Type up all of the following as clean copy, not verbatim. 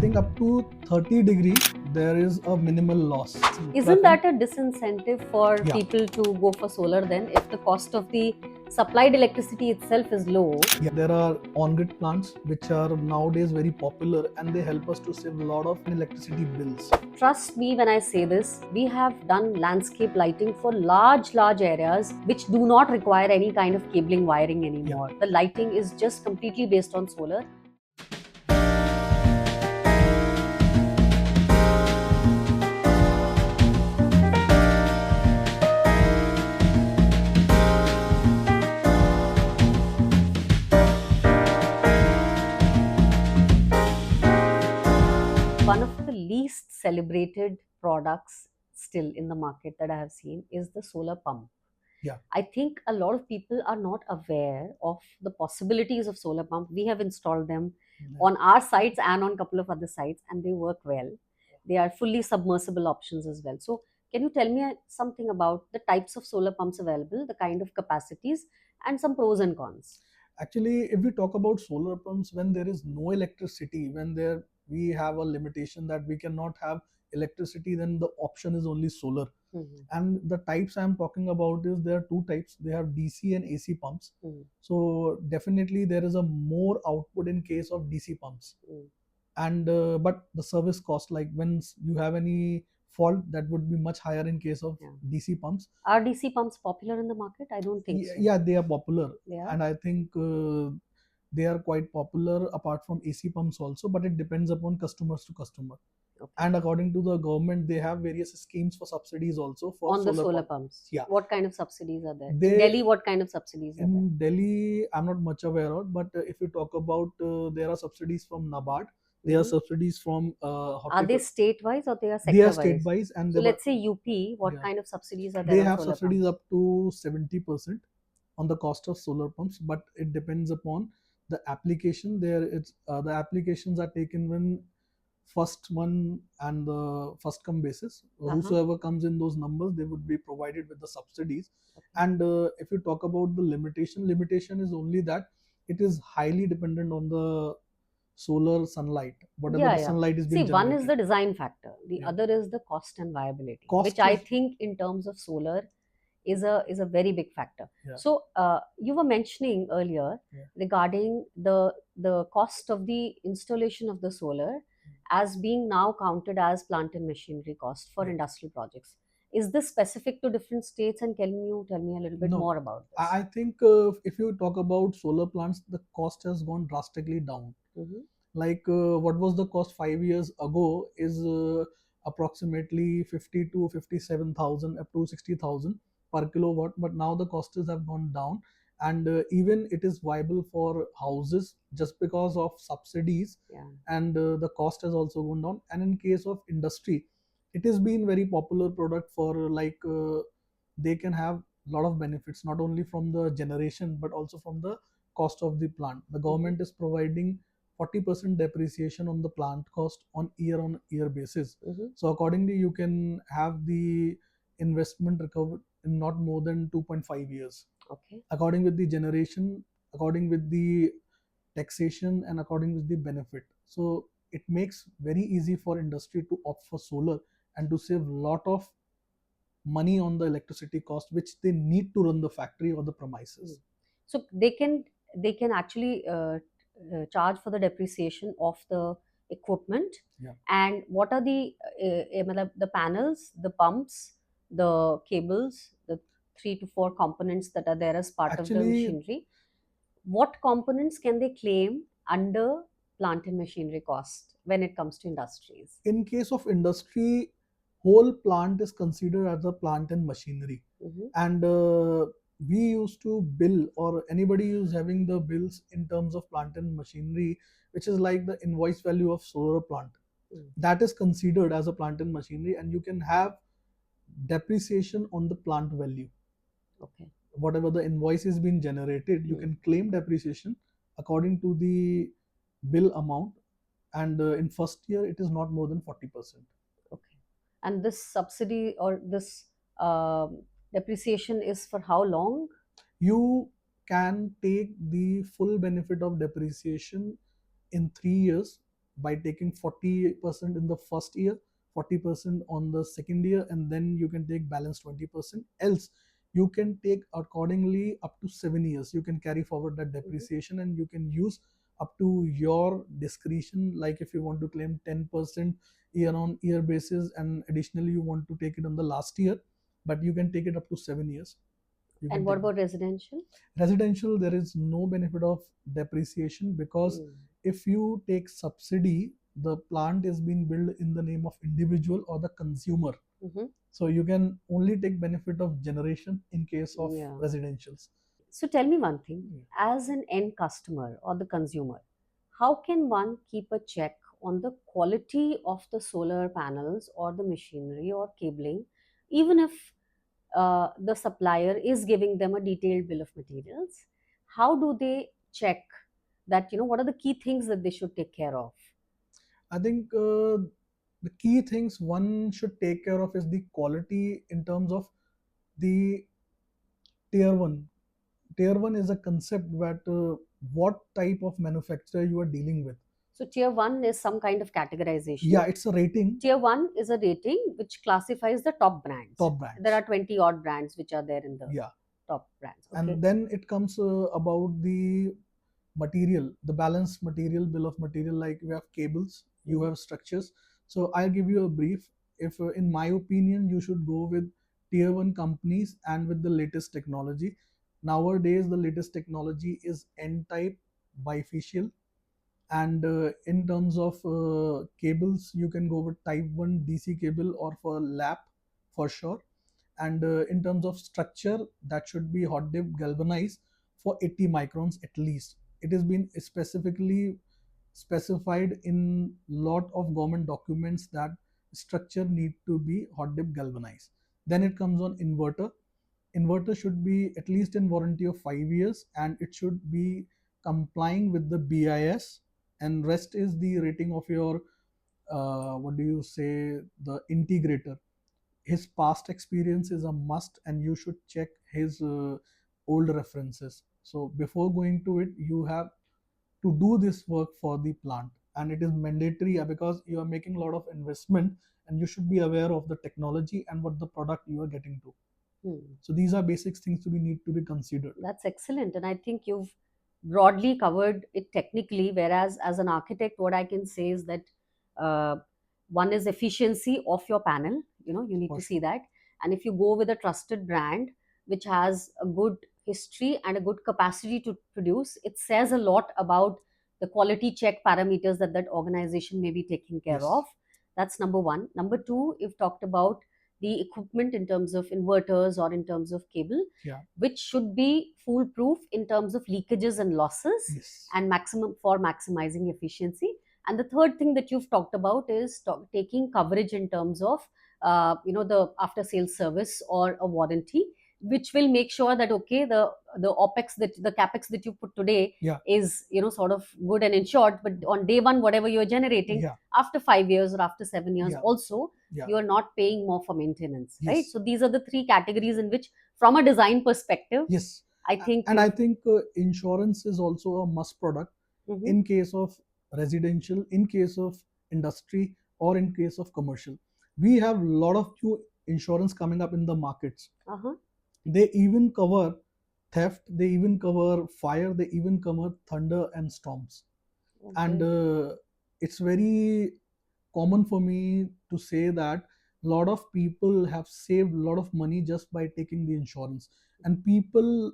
think up to 30 degree there is a minimal loss. Isn't that a disincentive for Yeah. people to go for solar then, if the cost of the supplied electricity itself is low? Yeah, there are on-grid plants which are nowadays very popular and they help us to save a lot of electricity bills. Trust me when I say this, we have done landscape lighting for large areas which do not require any kind of cabling wiring anymore. The lighting is just completely based on solar. One of the least celebrated products still in the market that I have seen is the solar pump. Yeah. I think a lot of people are not aware of the possibilities of solar pump. We have installed them on our sites and on a couple of other sites, and they work well. They are fully submersible options as well. So, can you tell me something about the types of solar pumps available, the kind of capacities, and some pros and cons? Actually, if we talk about solar pumps, when there is no electricity, when there we have a limitation that we cannot have electricity, then the option is only solar. And the types I'm talking about is there are two types. They have DC and AC pumps. So definitely there is a more output in case of DC pumps. And but the service cost, like when you have any fault, that would be much higher in case of DC pumps. Are DC pumps popular in the market? I don't think so. Yeah, they are popular. They are? And I think they are quite popular apart from AC pumps also, but it depends upon customers to customer. Okay. And according to the government, they have various schemes for subsidies also for On the solar pumps. Yeah. What kind of subsidies are there? They- In Delhi, what kind of subsidies are there? In Delhi, I'm not much aware of, but if you talk about, there are subsidies from NABARD. There are subsidies from. Are they state-wise or they are They are sector-wise? state-wise, and So they let's say UP, what Yeah. kind of subsidies are they there on have solar subsidies pumps? up to 70% on the cost of solar pumps, but it depends upon the application. There, it's the applications are taken when first one and the first come basis. Whosoever comes in those numbers, they would be provided with the subsidies. And if you talk about the limitation is only that it is highly dependent on the solar sunlight, whatever the sunlight is being See, one generated. is the design factor, the Yeah. other is the cost and viability, Cost which I is- think in terms of solar is a very big factor. Yeah. So you were mentioning earlier regarding the cost of the installation of the solar as being now counted as plant and machinery cost for industrial projects. Is this specific to different states, and can you tell me a little bit No. more about this? I think if you talk about solar plants, the cost has gone drastically down. Like what was the cost 5 years ago is approximately 50 to 57,000 up to 60,000 per kilowatt, but now the costs have gone down, and even it is viable for houses just because of subsidies. And the cost has also gone down. And in case of industry, it has been very popular product for like they can have a lot of benefits, not only from the generation but also from the cost of the plant. The government is providing 40% depreciation on the plant cost on year basis. So accordingly, you can have the investment recovered in not more than 2.5 years. Okay. According with the generation, according with the taxation, and according with the benefit. So it makes very easy for industry to opt for solar and to save lot of money on the electricity cost which they need to run the factory or the premises. So they can actually charge for the depreciation of the equipment. And what are the panels, the pumps, the cables, the 3 to 4 components that are there as part of the machinery? What components can they claim under plant and machinery cost when it comes to industries? In case of industry, whole plant is considered as a plant and machinery. And we used to bill, or anybody who's having the bills in terms of plant and machinery, which is like the invoice value of solar plant, that is considered as a plant and machinery, and you can have depreciation on the plant value. Okay. Whatever the invoice is being generated, you can claim depreciation according to the bill amount, and in first year it is not more than 40%. Okay. And this subsidy or this depreciation is for how long? You can take the full benefit of depreciation in 3 years, by taking 40% in the first year, 40% on the second year, and then you can take balance 20%. Else you can take accordingly up to 7 years. You can carry forward that depreciation and you can use up to your discretion. Like if you want to claim 10% year on year basis, and additionally you want to take it on the last year, but you can take it up to 7 years. You And can what take about residential? residential. There is no benefit of depreciation because if you take subsidy, the plant is being built in the name of individual or the consumer. So you can only take benefit of generation in case of Yeah. residentials. So tell me one thing, as an end customer or the consumer, how can one keep a check on the quality of the solar panels or the machinery or cabling, even if the supplier is giving them a detailed bill of materials? How do they check that, what are the key things that they should take care of? I think the key things one should take care of is the quality in terms of the tier one. Tier one is a concept that what type of manufacturer you are dealing with. So tier 1 is some kind of categorization. Yeah, it's a rating. Tier 1 is a rating which classifies the top brands. Top brands. There are 20 odd brands which are there in the top brands. Okay. And then it comes about the material, the balanced material, bill of material. Like you have cables, you have structures. So I'll give you a brief. If in my opinion you should go with tier one companies and with the latest technology. Nowadays the latest technology is N type bifacial, and in terms of cables you can go with type 1 DC cable or for lap for sure. And in terms of structure, that should be hot dip galvanized for 80 microns at least. It has been specifically specified in lot of government documents that structure need to be hot dip galvanized. Then it comes on inverter. Inverter should be at least in warranty of 5 years, and it should be complying with the BIS, and rest is the rating of your what do you say, the integrator. His past experience is a must, and you should check his old references. So before going to it, you have to do this work for the plant, and it is mandatory because you are making a lot of investment, and you should be aware of the technology and what the product you are getting to. So these are basic things to be need to be considered. That's excellent. And I think you've broadly covered it technically, whereas as an architect, what I can say is that uh, one is efficiency of your panel. You need For to sure. see that. And if you go with a trusted brand, which has a good history and a good capacity to produce, it says a lot about the quality check parameters that that organization may be taking care Yes. of. That's number one. Number two, you've talked about the equipment in terms of inverters or in terms of cable, Yeah. which should be foolproof in terms of leakages and losses. Yes. And maximum for maximizing efficiency. And the third thing that you've talked about is taking coverage in terms of the after sales service or a warranty, which will make sure that okay, the opex that the capex that you put today is sort of good and insured, but on day one whatever you're generating, after 5 years or after 7 years also, you are not paying more for maintenance. Right. So these are the three categories in which, from a design perspective, Yes. I think I think insurance is also a must product in case of residential, in case of industry, or in case of commercial. We have a lot of new insurance coming up in the markets. They even cover theft, they even cover fire, they even cover thunder and storms. And it's very common for me to say that a lot of people have saved a lot of money just by taking the insurance. And people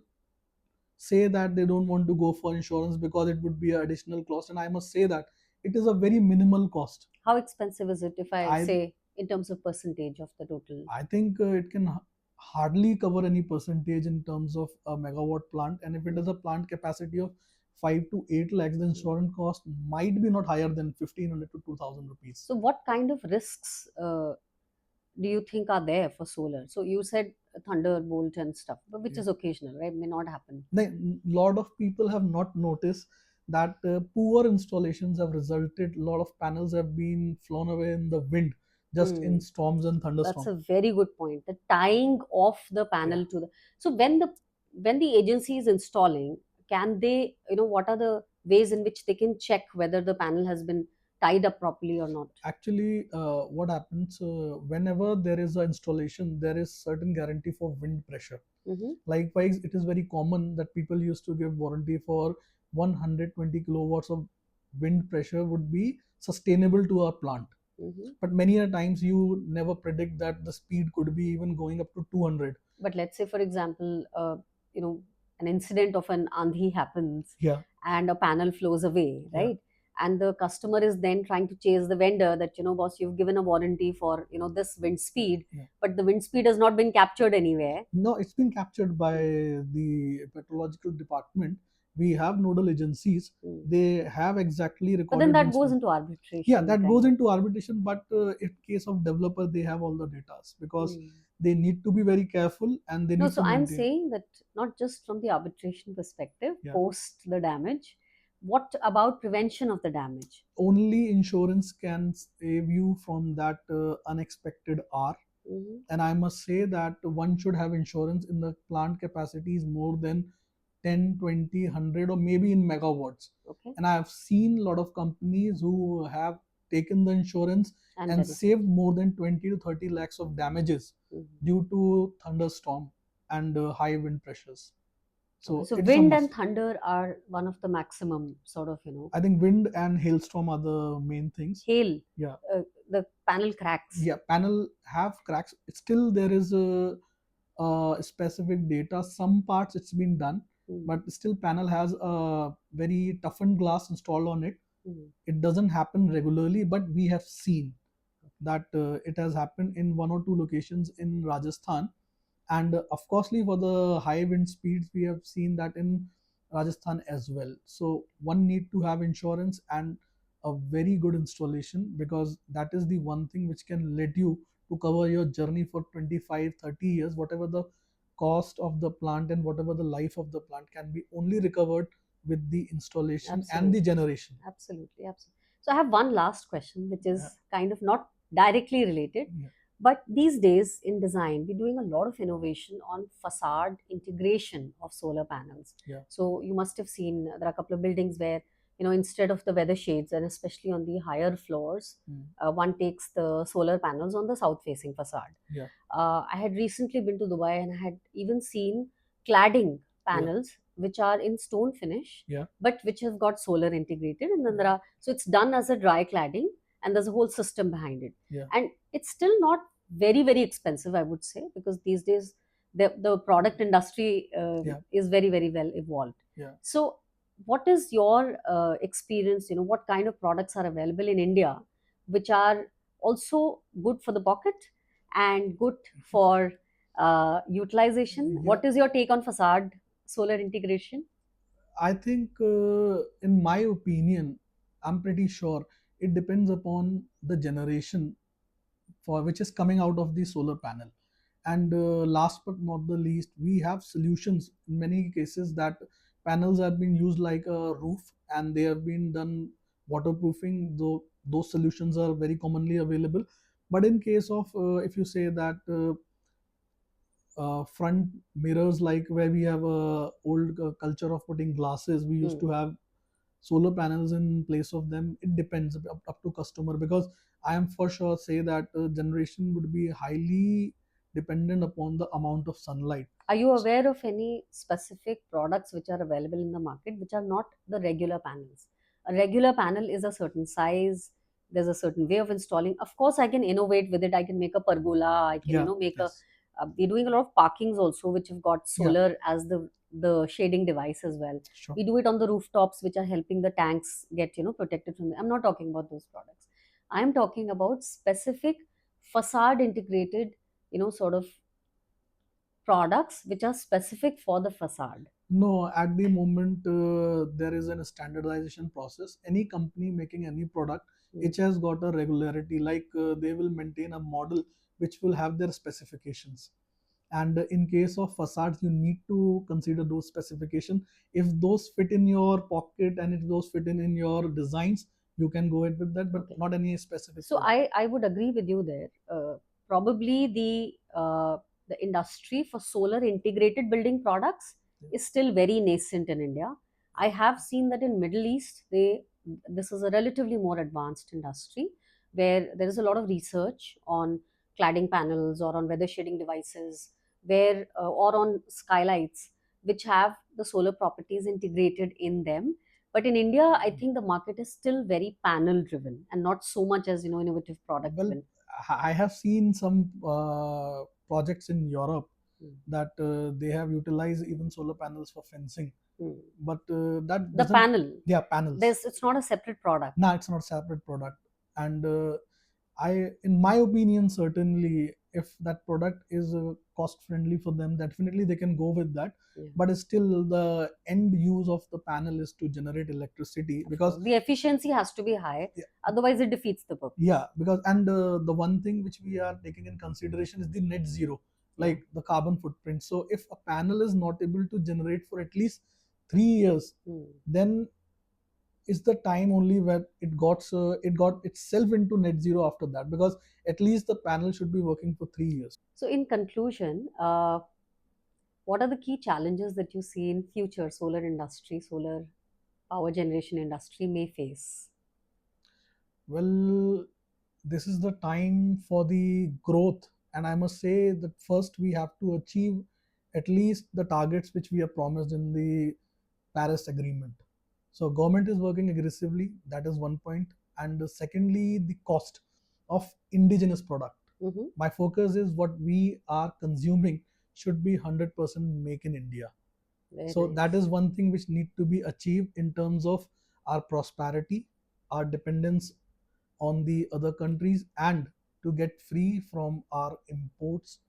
say that they don't want to go for insurance because it would be an additional cost, and I must say that it is a very minimal cost. How expensive is it, if I say in terms of percentage of the total? I think it can hardly cover any percentage in terms of a megawatt plant, and if it is a plant capacity of 5 to 8 lakhs, the insurance cost might be not higher than 1500 to 2000 rupees. So what kind of risks do you think are there for solar? So you said thunderbolt and stuff, but which is occasional, right? May not happen. A lot of people have not noticed that poor installations have resulted. A lot of panels have been flown away in the wind, just in storms and thunderstorms. That's a very good point. The tying of the panel to the, so when the agency is installing, can they, what are the ways in which they can check whether the panel has been tied up properly or not? Actually, what happens whenever there is an installation, there is certain guarantee for wind pressure. Mm-hmm. Likewise, it is very common that people used to give warranty for 120 kilowatts of wind pressure would be sustainable to our plant. Mm-hmm. But many a times you never predict that the speed could be even going up to 200. But let's say, for example, you know, an incident of an andhi happens, Yeah, and a panel flows away, yeah, right? And the customer is then trying to chase the vendor that, boss, you've given a warranty for, this wind speed, yeah. but the wind speed has not been captured anywhere. No, it's been captured by the petrological department. We have nodal agencies. Mm. They have exactly But then recorded that wind goes speed. into Yeah, arbitration that goes kind of. into arbitration. But in case of developer, they have all the data because Mm. they need to be very careful and they No, need so to I'm maintain. saying that not just from the arbitration perspective, Yeah. post the damage, what about prevention of the damage? Only insurance can save you from that unexpected R. Mm-hmm. And I must say that one should have insurance in the plant capacities more than 10, 20, 100, or maybe in megawatts. Okay. And I have seen a lot of companies who have taken the insurance And and very saved more than 20 to 30 lakhs of damages mm-hmm. due to thunderstorm and high wind pressures. Okay, So so it is a wind and must. thunder are one of the maximum sort of, I think wind and hailstorm are the main things. hail, Yeah. the panel cracks. Yeah, panel have cracks. Still, there is a specific data. Some parts it's been done, Mm. but still panel has a very toughened glass installed on it. Mm. It doesn't happen regularly, but we have seen that it has happened in one or two locations in Rajasthan. And of course, for the high wind speeds, we have seen that in Rajasthan as well. So one need to have insurance and a very good installation, because that is the one thing which can let you to cover your journey for 25, 30 years. Whatever the cost of the plant and whatever the life of the plant can be only recovered with the installation and the Absolutely. generation. Absolutely, absolutely. So I have one last question, which Yeah. is kind of not directly related, Yeah. but these days in design, we're doing a lot of innovation on facade integration of solar panels. Yeah. So you must have seen there are a couple of buildings where, instead of the weather shades, and especially on the higher floors, one takes the solar panels on the south-facing facade. Yeah. I had recently been to Dubai and I had even seen cladding panels which are in stone finish, Yeah. but which have got solar integrated. And then there are, so it's done as a dry cladding and there's a whole system behind it. Yeah. And it's still not very, very expensive, I would say, because these days the product industry Yeah. is very, very well evolved. Yeah. So, what is your experience? What kind of products are available in India which are also good for the pocket and good for utilization? Yeah. What is your take on facade solar integration? I think, in my opinion, I'm pretty sure it depends upon the generation for which is coming out of the solar panel. And last but not the least, we have solutions in many cases that panels have been used like a roof and they have been done waterproofing. Though those solutions are very commonly available, but in case of if you say that front mirrors, like where we have a old culture of putting glasses, we used to have solar panels in place of them. It depends up to customer, because I am for sure say that generation would be highly dependent upon the amount of sunlight. Are you aware of any specific products which are available in the market which are not the regular panels? A regular panel is a certain size, there's a certain way of installing. Of course, I can innovate with it. I can make a pergola, I can, Yeah. make Yes. we're doing a lot of parkings also, which have got Yeah. solar as the shading device as well. Sure. We do it on the rooftops, which are helping the tanks get, protected from. I'm not talking about those products. I'm talking about specific facade integrated, sort of products which are specific for the facade. No, at the moment there is a standardization process. Any company making any product, it has got a regularity. Like they will maintain a model which will have their specifications. And in case of facades, you need to consider those specifications. If those fit in your pocket and if those fit in your designs, you can go ahead with that, but Okay. not any specific So product. I would agree with you there. Probably the industry for solar integrated building products is still very nascent in India. I have seen that in Middle East they this is a relatively more advanced industry where there is a lot of research on cladding panels or on weather shading devices, where or on skylights which have the solar properties integrated in them. But in India, I think the market is still very panel driven and not so much as innovative product Well, driven. I have seen some projects in Europe Mm. that they have utilized even solar panels for fencing, Mm. but that The doesn't. panel, Yeah, panels. there's it's not a separate product. No, it's not a separate product. And in my opinion, certainly, if that product is cost friendly for them, definitely they can go with that. Yeah. But still, the end use of the panel is to generate electricity, Of because course, the efficiency has to be high, yeah, otherwise it defeats the purpose. yeah, because and the one thing which we are taking in consideration is the net zero, Yeah. like the carbon footprint. So if a panel is not able to generate for at least 3 years, Hmm. then is the time only where it got itself into net zero after that, because at least the panel should be working for 3 years. So, in conclusion, what are the key challenges that you see in future solar industry, solar power generation industry may face? Well, this is the time for the growth, and I must say that first we have to achieve at least the targets which we have promised in the Paris Agreement. So government is working aggressively. That is one point. And secondly, the cost of indigenous product. Hmm. My focus is what we are consuming should be 100% make in India. Very So that nice. is one thing which need to be achieved in terms of our prosperity, our dependence on the other countries, and to get free from our imports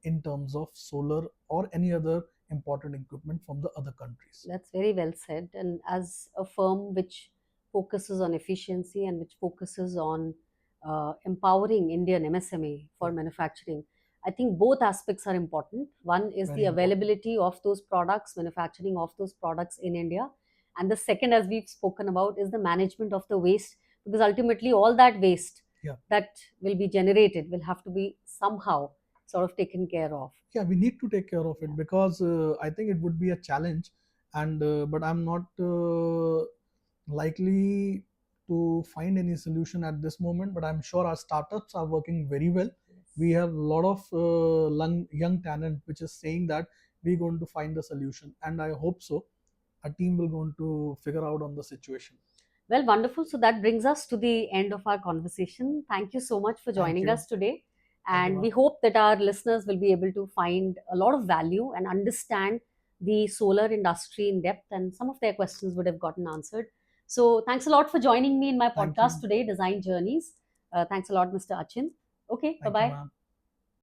in terms of solar or any other important equipment from the other countries. That's very well said. And as a firm which focuses on efficiency and which focuses on empowering Indian MSME for Yeah, manufacturing, I think both aspects are important. One is very the important. availability of those products, manufacturing of those products in India. And the second, as we've spoken about, is the management of the waste, because ultimately all that waste Yeah, that will be generated will have to be somehow sort of taken care of. yeah, we need to take care of Yeah. it, because I think it would be a challenge, and but I'm not likely to find any solution at this moment. But I'm sure our startups are working very well. We have a lot of young talent which is saying that we're going to find a solution, and I hope so. A team will going to figure out on the situation. Well, wonderful. So that brings us to the end of our conversation. Thank you so much for Thank joining you. us today. Thank you, And we ma'am. hope that our listeners will be able to find a lot of value and understand the solar industry in depth, and some of their questions would have gotten answered. So, thanks a lot for joining me in my Thank podcast you. today, Design Journeys. Thanks a lot, Mr. Achin. Okay, bye Thank you, bye. ma'am.